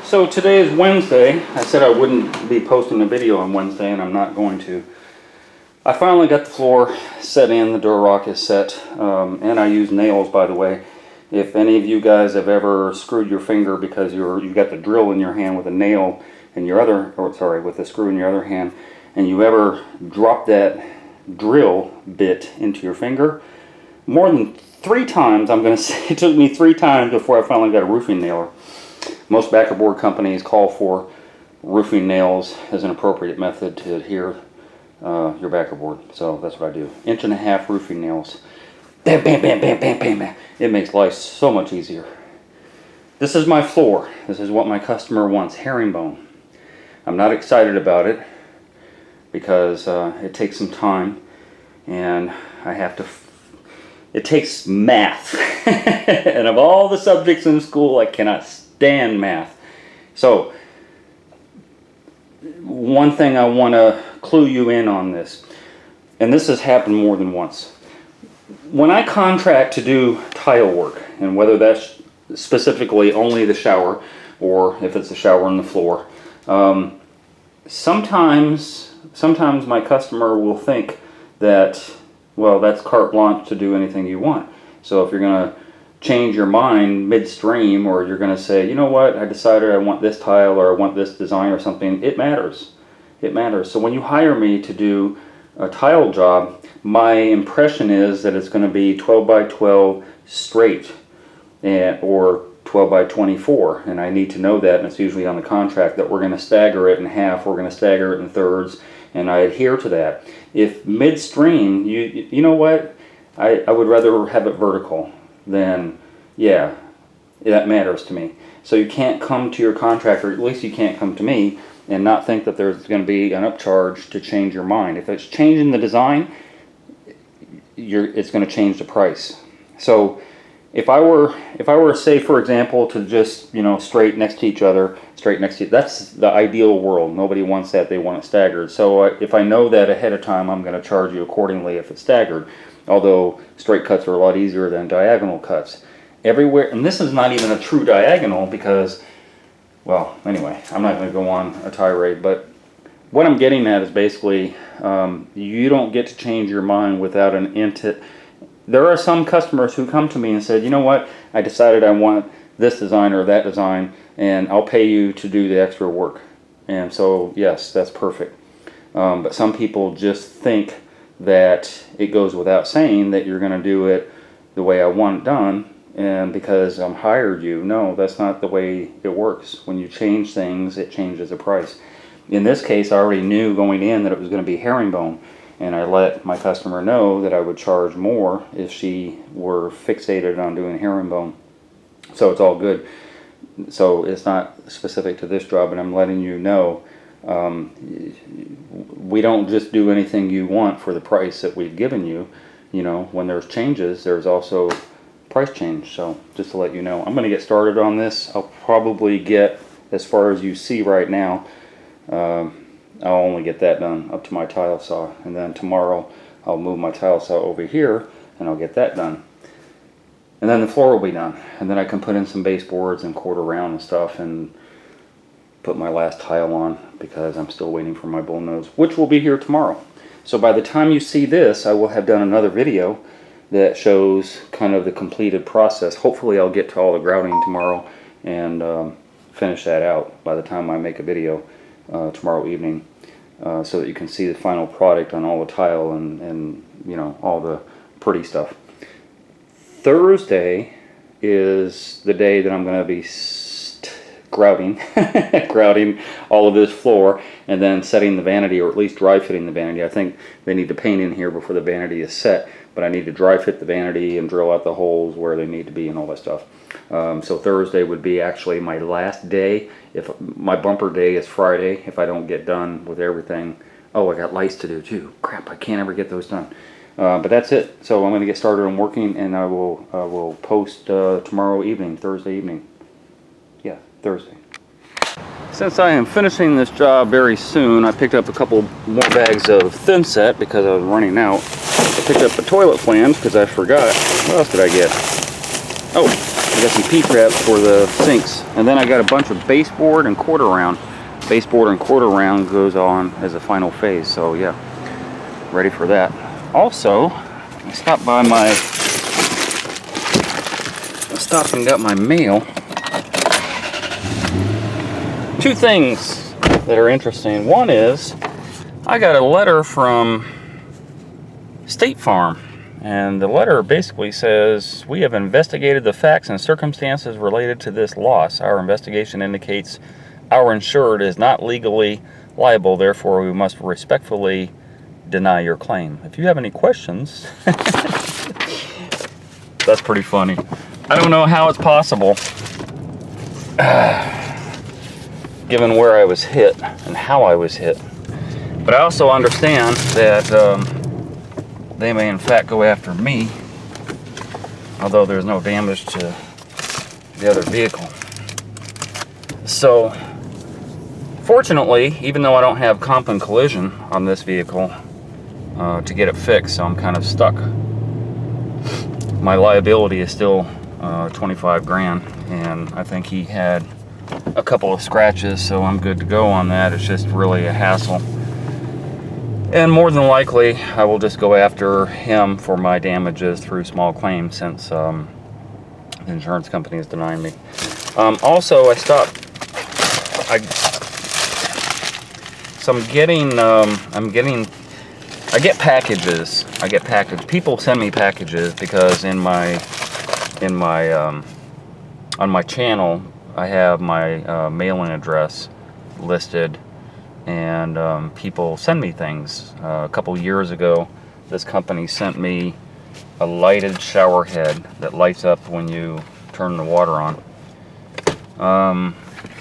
So today is Wednesday. I said I wouldn't be posting a video on Wednesday, and I'm not going to. I finally got the floor set in, the door rock is set, and I use nails, by the way. If any of you guys have ever screwed your finger because you got the drill in your hand with a nail in your other, or sorry, with the screw in your other hand, and you ever drop that drill bit into your finger, more than 3 times, I'm going to say it took me 3 times before I finally got a roofing nailer. Most backerboard companies call for roofing nails as an appropriate method to adhere your backerboard. So that's what I do. 1.5-inch roofing nails. Bam, bam, bam, bam, bam, bam, bam. It makes life so much easier. This is my floor. This is what my customer wants, herringbone. I'm not excited about it because it takes some time, and I have to... It takes math. And of all the subjects in school, I cannot stand math. So, one thing I want to clue you in on this, and this has happened more than once. When I contract to do tile work, and whether that's specifically only the shower, or if it's the shower and the floor, sometimes my customer will think that, well, that's carte blanche to do anything you want. So if you're going to change your mind midstream, or you're going to say, you know what, I decided I want this tile or I want this design or something, it matters. It matters. So when you hire me to do a tile job, my impression is that it's going to be 12 by 12 straight, or 12 by 24, and I need to know that, and it's usually on the contract that we're going to stagger it in half, we're going to stagger it in thirds, and I adhere to that. If midstream, you know what, I would rather have it vertical, then yeah, that matters to me. So you can't come to your contractor, at least you can't come to me, and not think that there's going to be an upcharge to change your mind. If it's changing the design, it's going to change the price. So if I were say, for example, to just, straight next to each other, that's the ideal world. Nobody wants that. They want it staggered. So if I know that ahead of time, I'm going to charge you accordingly if it's staggered. Although straight cuts are a lot easier than diagonal cuts. Everywhere, and this is not even a true diagonal because, well, anyway, I'm not going to go on a tirade, but what I'm getting at is basically you don't get to change your mind without an intent. There are some customers who come to me and said, you know what, I decided I want this design or that design, and I'll pay you to do the extra work. And so, yes, that's perfect. But some people just think that it goes without saying that you're going to do it the way I want it done, and because I'm hired you. No, that's not the way it works. When you change things, it changes the price. In this case, I already knew going in that it was going to be herringbone, and I let my customer know that I would charge more if she were fixated on doing herringbone. So it's all good. So it's not specific to this job, and I'm letting you know we don't just do anything you want for the price that we've given you. When there's changes, there's also price change. So just to let you know, I'm going to get started on this. I'll probably get as far as you see right now. I'll only get that done up to my tile saw, and then tomorrow I'll move my tile saw over here and I'll get that done, and then the floor will be done, and then I can put in some baseboards and quarter round and stuff and put my last tile on, because I'm still waiting for my bullnose, which will be here tomorrow. So by the time you see this, I will have done another video that shows kind of the completed process. Hopefully I'll get to all the grouting tomorrow and finish that out by the time I make a video tomorrow evening, so that you can see the final product on all the tile and all the pretty stuff. Thursday is the day that I'm going to be grouting all of this floor, and then setting the vanity, or at least dry fitting the vanity. I think they need to paint in here before the vanity is set, but I need to dry fit the vanity and drill out the holes where they need to be and all that stuff. So Thursday would be actually my last day. If my bumper day is Friday, if I don't get done with everything. Oh, I got lights to do too. Crap, I can't ever get those done. But that's it. So I'm going to get started on working, and I will post tomorrow evening, Thursday evening. Yeah, Thursday. Since I am finishing this job very soon, I picked up a couple more bags of thin set because I was running out. I picked up the toilet flange because I forgot. What else did I get? Oh, I got some P-traps for the sinks. And then I got a bunch of baseboard and quarter round. Baseboard and quarter round goes on as a final phase. So yeah, ready for that. Also, I stopped and got my mail. Two things that are interesting. One is I got a letter from State Farm, and the letter basically says, we have investigated the facts and circumstances related to this loss. Our investigation indicates our insured is not legally liable, therefore we must respectfully deny your claim. If you have any questions, that's pretty funny. I don't know how it's possible, given where I was hit and how I was hit. But I also understand that they may in fact go after me, although there's no damage to the other vehicle. So, fortunately, even though I don't have comp and collision on this vehicle to get it fixed, so I'm kind of stuck. My liability is still 25 grand, and I think he had a couple of scratches, so I'm good to go on that. It's just really a hassle. And more than likely, I will just go after him for my damages through small claims, since the insurance company is denying me. Also, I get packages. People send me packages because on my channel, I have my mailing address listed, and people send me things. A couple years ago, this company sent me a lighted shower head that lights up when you turn the water on.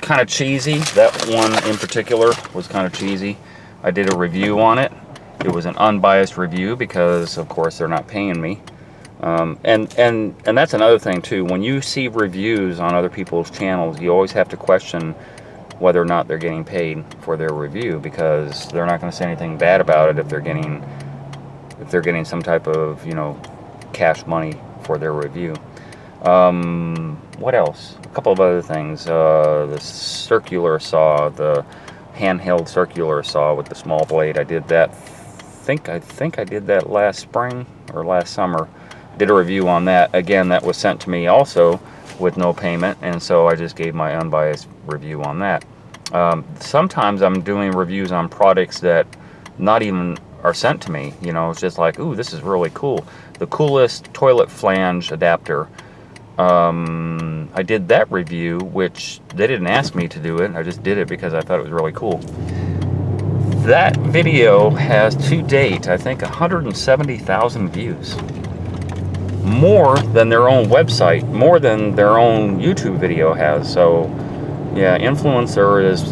Kind of cheesy. That one in particular was kind of cheesy. I did a review on it. It was an unbiased review because, of course, they're not paying me. And that's another thing too. When you see reviews on other people's channels, you always have to question whether or not they're getting paid for their review, because they're not going to say anything bad about it if they're getting some type of, cash money for their review. What else? A couple of other things. The circular saw, the handheld circular saw with the small blade. I did that. I think I did that last spring or last summer. Did a review on that. Again, that was sent to me also with no payment, and so I just gave my unbiased review on that. Sometimes I'm doing reviews on products that not even are sent to me. It's just like, ooh, this is really cool. The coolest toilet flange adapter. I did that review, which they didn't ask me to do it. I just did it because I thought it was really cool. That video has to date, I think, 170,000 views. More than their own website, more than their own YouTube video has. So, yeah, influencer is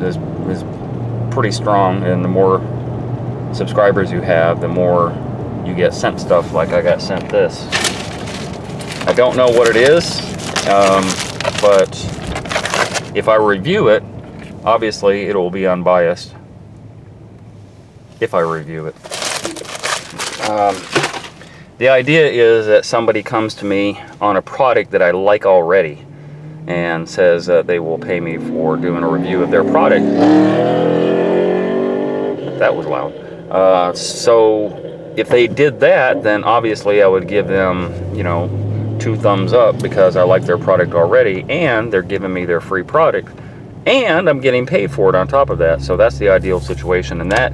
pretty strong, and the more subscribers you have, the more you get sent stuff. Like I got sent this. I don't know what it is, but if I review it, obviously it will be unbiased. If I review it. The idea is that somebody comes to me on a product that I like already and says that they will pay me for doing a review of their product. That was loud. So if they did that, then obviously I would give them, 2 thumbs up because I like their product already, and they're giving me their free product, and I'm getting paid for it on top of that. So that's the ideal situation, and that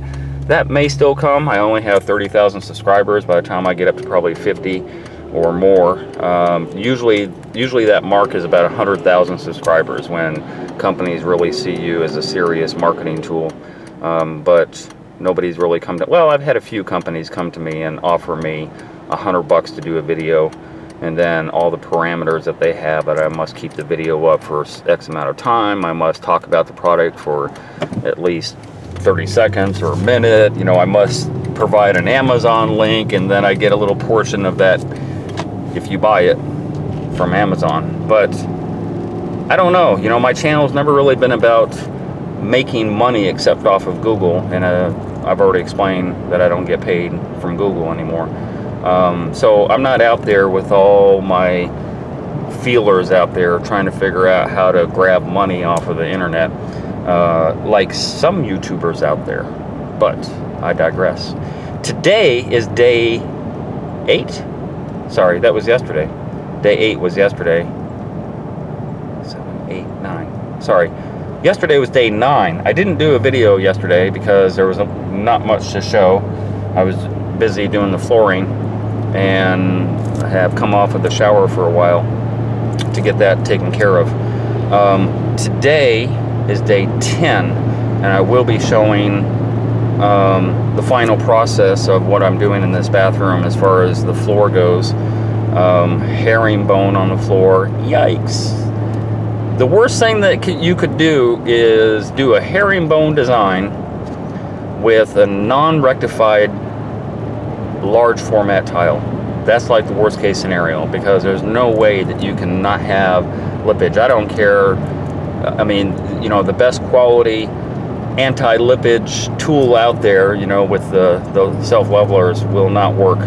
may still come. I only have 30,000 subscribers. By the time I get up to probably 50 or more, usually that mark is about 100,000 subscribers when companies really see you as a serious marketing tool. But nobody's really come to, well, I've had a few companies come to me and offer me $100 to do a video, and then all the parameters that they have, that I must keep the video up for X amount of time, I must talk about the product for at least 30 seconds or a minute, I must provide an Amazon link, and then I get a little portion of that if you buy it from Amazon. But I don't know, my channel's never really been about making money except off of Google, and I've already explained that I don't get paid from Google anymore. So I'm not out there with all my feelers out there trying to figure out how to grab money off of the internet, like some YouTubers out there. But I digress. Today is day 8. Sorry, that was yesterday. Day 8 was yesterday. 7, 8, 9. Sorry. Yesterday was day 9. I didn't do a video yesterday because there was not much to show. I was busy doing the flooring, and I have come off of the shower for a while to get that taken care of. Today is day 10, and I will be showing the final process of what I'm doing in this bathroom as far as the floor goes. Herringbone on the floor. Yikes. The worst thing that you could do is do a herringbone design with a non-rectified large format tile. That's like the worst case scenario, because there's no way that you can not have lippage. I don't care. I mean, you know, the best quality anti-lippage tool out there, you know, with the self-levelers will not work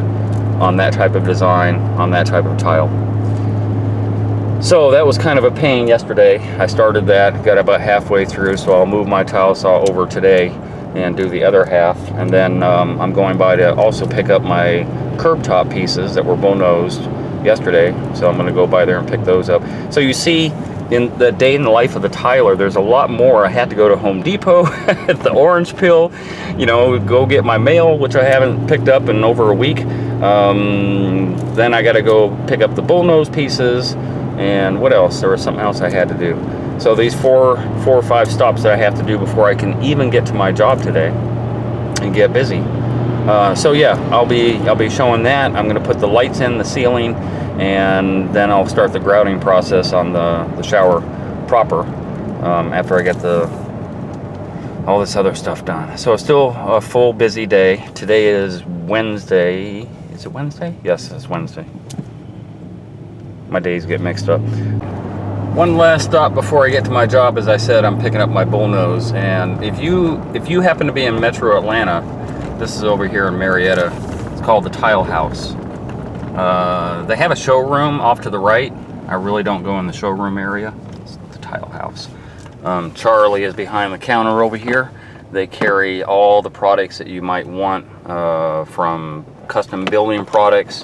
on that type of design, on that type of tile. So that was kind of a pain yesterday. I started that, got about halfway through, so I'll move my tile saw over today and do the other half. And then I'm going by to also pick up my curb top pieces that were bullnosed yesterday. So I'm going to go by there and pick those up. So you see, in the day in the life of the tiler, there's a lot more. I had to go to Home Depot at the orange peel, you know, go get my mail, which I haven't picked up in over a week. Then I got to go pick up the bullnose pieces. And what else? There was something else I had to do. So these four or five stops that I have to do before I can even get to my job today and get busy. So yeah, I'll be showing that. I'm going to put the lights in the ceiling, and then I'll start the grouting process on the shower proper after I get all this other stuff done. So it's still a full busy day. Today is Wednesday. Is it Wednesday? Yes, it's Wednesday. My days get mixed up. One last stop before I get to my job. As I said, I'm picking up my bullnose, and if you happen to be in Metro Atlanta, this is over here in Marietta. It's called the Tile House. They have a showroom off to the right. I really don't go in the showroom area. It's the Tile House. Charlie is behind the counter over here. They carry all the products that you might want, from custom building products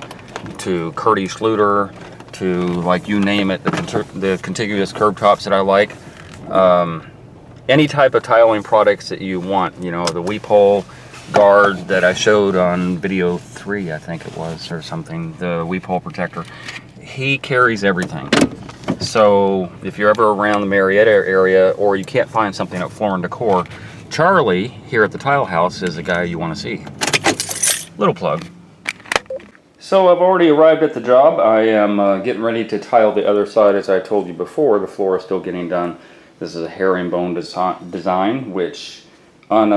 to Curdy Schluter, to, like, you name it, the contiguous curb tops that I like. Any type of tiling products that you want, you know, the weep hole guard that I showed on video 3, I think it was, or something, the weep hole protector. He carries everything. So if you're ever around the Marietta area, or you can't find something at Floor and Decor, Charlie here at the Tile House is the guy you want to see. Little plug. So I've already arrived at the job. I am getting ready to tile the other side. As I told you before, the floor is still getting done. This is a herringbone design, which on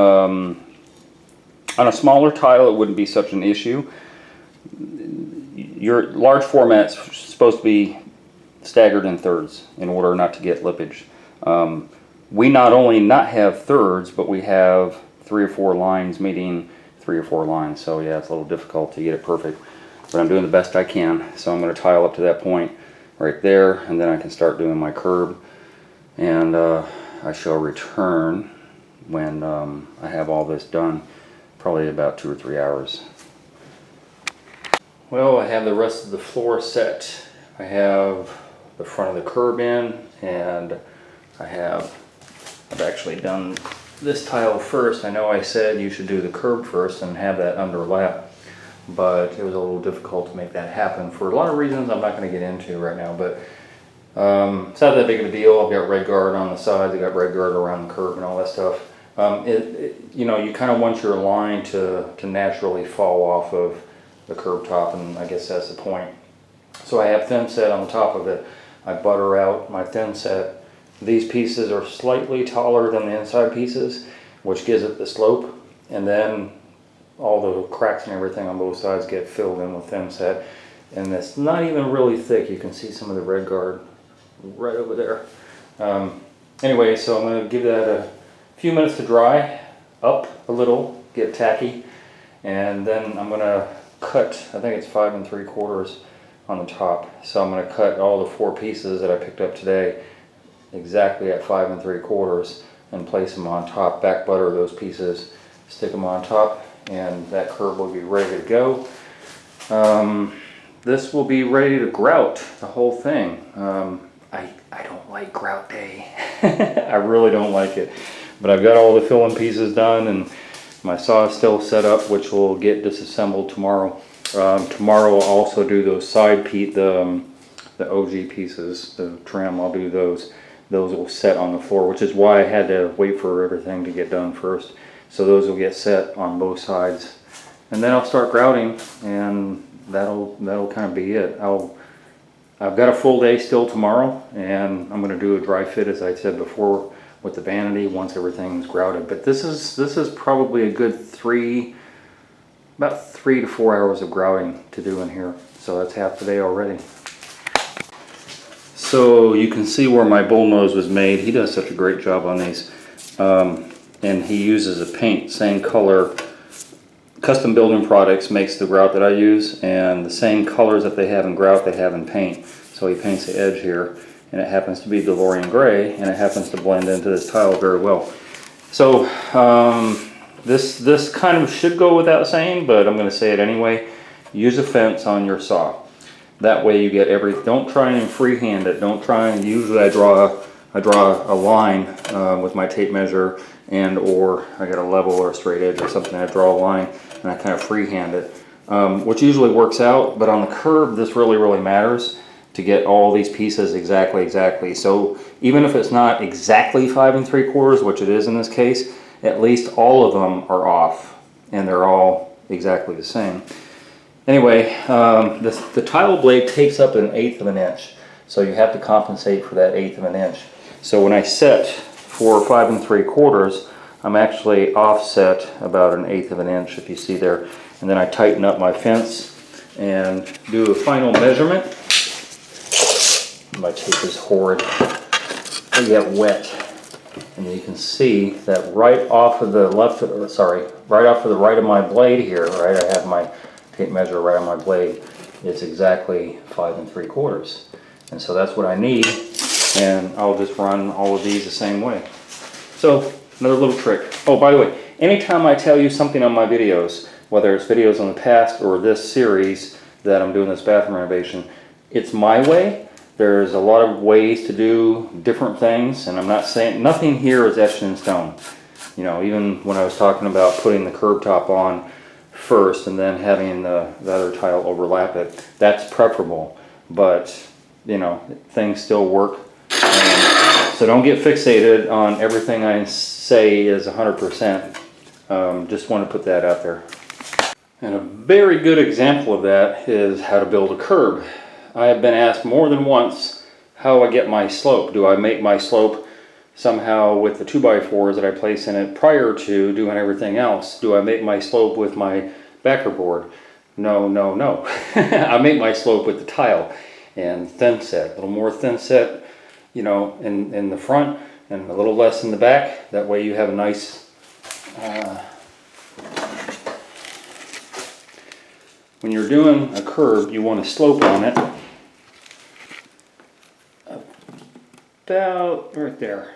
a smaller tile it wouldn't be such an issue. Your large format's supposed to be staggered in thirds in order not to get lippage. We not only not have thirds, but we have 3 or 4 lines meeting 3 or 4 lines. So yeah, it's a little difficult to get it perfect. But I'm doing the best I can. So I'm going to tile up to that point right there, and then I can start doing my curb. And I shall return when I have all this done, probably about 2 or 3 hours. Well, I have the rest of the floor set. I have the front of the curb in, and I've actually done this tile first. I know I said you should do the curb first and have that underlap, but it was a little difficult to make that happen for a lot of reasons I'm not going to get into right now. But it's not that big of a deal. I've got red guard on the sides, I've got red guard around the curb and all that stuff. You know, you kind of want your line to naturally fall off of the curb top, and I guess that's the point. So I have thin set on the top of it. I butter out my thin set. These pieces are slightly taller than the inside pieces, which gives it the slope, and then all the cracks and everything on both sides get filled in with thin set. And it's not even really thick. You can see some of the red guard right over there. Anyway, so I'm going to give that a few minutes to dry up a little, get tacky, and then I'm going to cut, I think it's 5 3/4 on the top. So I'm going to cut all the 4 pieces that I picked up today exactly at 5 3/4 and place them on top, back butter those pieces, stick them on top, and that curb will be ready to go. This will be ready to grout the whole thing. I don't like grout day. I really don't like it. But I've got all the filling pieces done, and my saw is still set up, which will get disassembled tomorrow. Tomorrow I'll also do those side the OG pieces, the trim. I'll do those. Those will set on the floor, which is why I had to wait for everything to get done first. So those will get set on both sides, and then I'll start grouting, and that'll kind of be it. I've got a full day still tomorrow, and I'm going to do a dry fit, as I said before, with the vanity once everything's grouted. But this is probably a good about 3 to 4 hours of grouting to do in here. So that's half the day already. So you can see where my bullnose was made. He does such a great job on these, and he uses a paint, same color. Custom Building Products makes the grout that I use, and the same colors that they have in grout they have in paint. So he paints the edge here, and it happens to be DeLorean gray, and it happens to blend into this tile very well. So this kind of should go without saying, but I'm going to say it anyway. Use a fence on your saw. That way you get don't try and freehand it. Don't try and, usually I draw a line with my tape measure, and or I got a level or a straight edge or something. I draw a line and I kind of freehand it, which usually works out. But on the curb, this really matters to get all these pieces exactly. So even if it's not exactly 5 3/4, which it is in this case, at least all of them are off, and they're all exactly the same. Anyway, the tile blade takes up 1/8 of an inch, so you have to compensate for that 1/8 of an inch. So when I set for 5 3/4, I'm actually offset about 1/8 of an inch, if you see there. And then I tighten up my fence and do a final measurement. My tape is horrid. I get wet, and you can see that right off of the right off of the right of my blade here, right? I have my tape measure right on my blade. It's exactly 5 3/4, and so that's what I need. And I'll just run all of these the same way. So another little trick. Oh, by the way, anytime I tell you something on my videos, whether it's videos on the past or this series that I'm doing this bathroom renovation, it's my way. There's a lot of ways to do different things, and I'm not saying nothing here is etched in stone. You know, even when I was talking about putting the curb top on first and then having the other tile overlap it, that's preferable. But you know, things still work. So don't get fixated on everything I say is 100%. Just want to put that out there. And a very good example of that is how to build a curb. I have been asked more than once how I get my slope. Do I make my slope somehow with the 2x4s that I place in it prior to doing everything else? Do I make my slope with my backerboard? No. I make my slope with the tile and thin set. A little more thin set, you know, in the front, and a little less in the back. That way you have a nice when you're doing a curb, you want a slope on it about right there,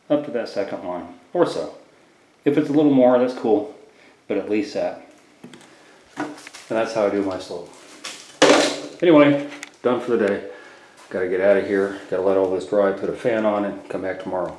up to that second line or so. If it's a little more, that's cool, but at least that. And that's how I do my slope. Anyway, done for the day. Got to get out of here. Got to let all this dry, put a fan on it, come back tomorrow.